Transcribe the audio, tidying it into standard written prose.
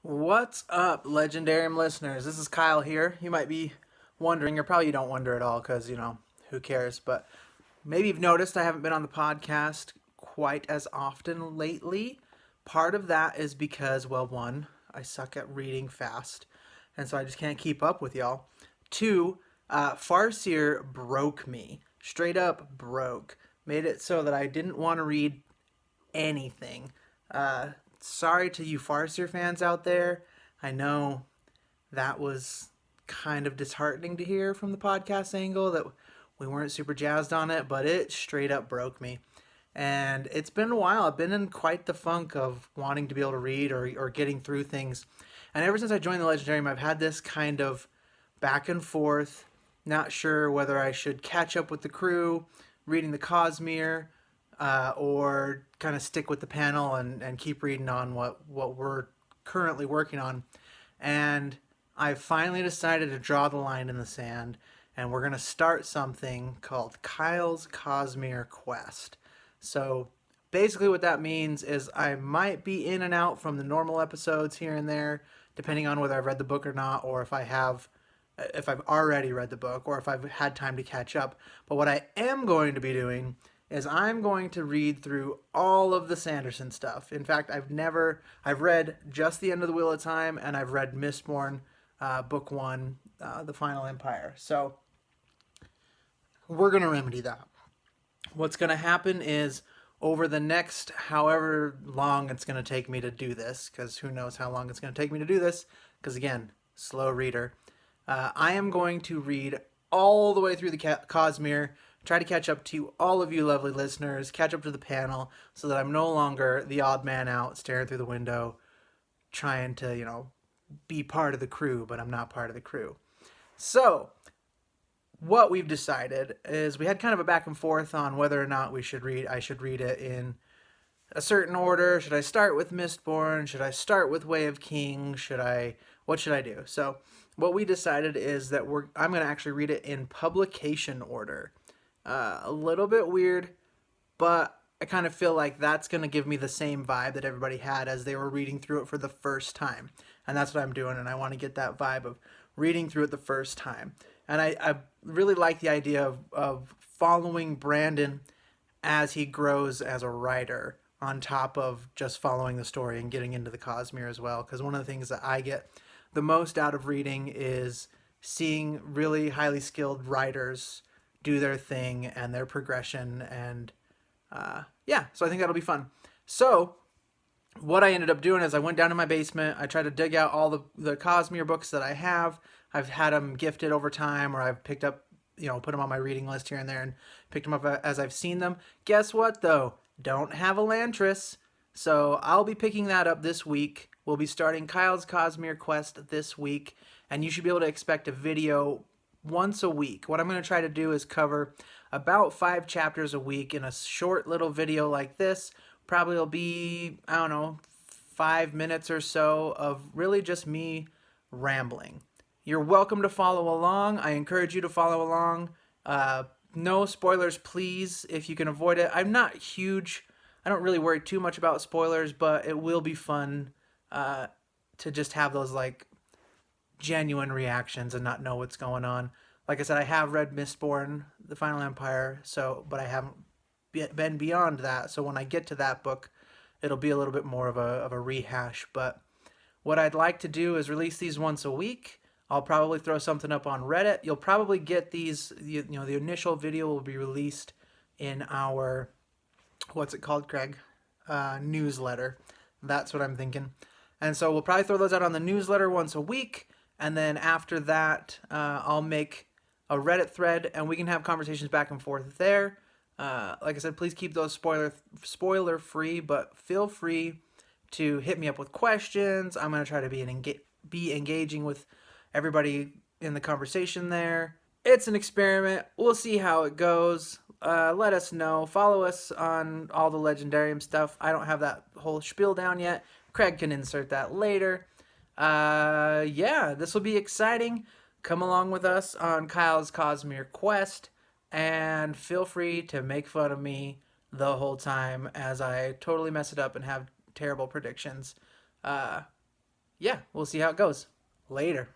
What's up, Legendarium listeners? This is Kyle here. You might be wondering, or probably you don't wonder at all because, who cares? But maybe you've noticed I haven't been on the podcast quite as often lately. Part of that is because, well, one, I suck at reading fast, and so I just can't keep up with y'all. Two, Farseer broke me. Straight up broke. Made it so that I didn't want to read anything. Uh, Sorry to you Farseer fans out there. I know that was kind of disheartening to hear from the podcast angle that we weren't super jazzed on it, but it straight up broke me. And it's been a while. I've been in quite the funk of wanting to be able to read or getting through things. And ever since I joined the Legendarium, I've had this kind of back and forth, not sure whether I should catch up with the crew, reading the Cosmere, or kind of stick with the panel and keep reading on what we're currently working on. And I finally decided to draw the line in the sand, and we're going to start something called Kyle's Cosmere Quest. So basically what that means is I might be in and out from the normal episodes here and there, depending on whether I've read the book or not, or if I've already read the book, or if I've had time to catch up. But what I am going to be doing is I'm going to read through all of the Sanderson stuff. In fact, I've read just The End of the Wheel of Time, and I've read Mistborn, Book 1, The Final Empire. So we're going to remedy that. What's going to happen is over the next however long it's going to take me to do this, because who knows how long it's going to take me to do this, because again, slow reader, I am going to read all the way through the Cosmere, try to catch up to all of you lovely listeners, catch up to the panel, so that I'm no longer the odd man out staring through the window, trying to, be part of the crew, but I'm not part of the crew. So, what we've decided is we had kind of a back and forth on whether or not I should read it in a certain order. Should I start with Mistborn? Should I start with Way of Kings? What should I do? So what we decided is that I'm going to actually read it in publication order. A little bit weird, but I kind of feel like that's going to give me the same vibe that everybody had as they were reading through it for the first time. And that's what I'm doing, and I want to get that vibe of reading through it the first time. And I really like the idea of following Brandon as he grows as a writer, on top of just following the story and getting into the Cosmere as well. Because one of the things that I get the most out of reading is seeing really highly skilled writers do their thing and their progression. And so I think that'll be fun. So what I ended up doing is I went down to my basement. I tried to dig out all the Cosmere books that I have. I've had them gifted over time, or I've picked up, put them on my reading list here and there and picked them up as I've seen them. Guess what, though? Don't have Elantris, so I'll be picking that up this week. We'll be starting Kyle's Cosmere Quest this week, and you should be able to expect a video once a week. What I'm going to try to do is cover about 5 chapters a week in a short little video like this. Probably will be, 5 minutes or so of really just me rambling. You're welcome to follow along. I encourage you to follow along. No spoilers, please, if you can avoid it. I'm not huge. I don't really worry too much about spoilers, but it will be fun to just have those genuine reactions and not know what's going on. Like I said, I have read Mistborn, The Final Empire, but I haven't been beyond that. So when I get to that book, it'll be a little bit more of a rehash. But what I'd like to do is release these once a week. I'll probably throw something up on Reddit. You'll probably get these, the initial video will be released in our, what's it called, Craig? Newsletter. That's what I'm thinking. And so we'll probably throw those out on the newsletter once a week. And then after that, I'll make a Reddit thread and we can have conversations back and forth there. Like I said, please keep those spoiler free, but feel free to hit me up with questions. I'm going to try to be engaging with everybody in the conversation there. It's an experiment. We'll see how it goes. Let us know. Follow us on all the Legendarium stuff. I don't have that whole spiel down yet. Craig can insert that later. This will be exciting. Come along with us on Kyle's Cosmere Quest, and feel free to make fun of me the whole time as I totally mess it up and have terrible predictions. yeah, we'll see how it goes. Later.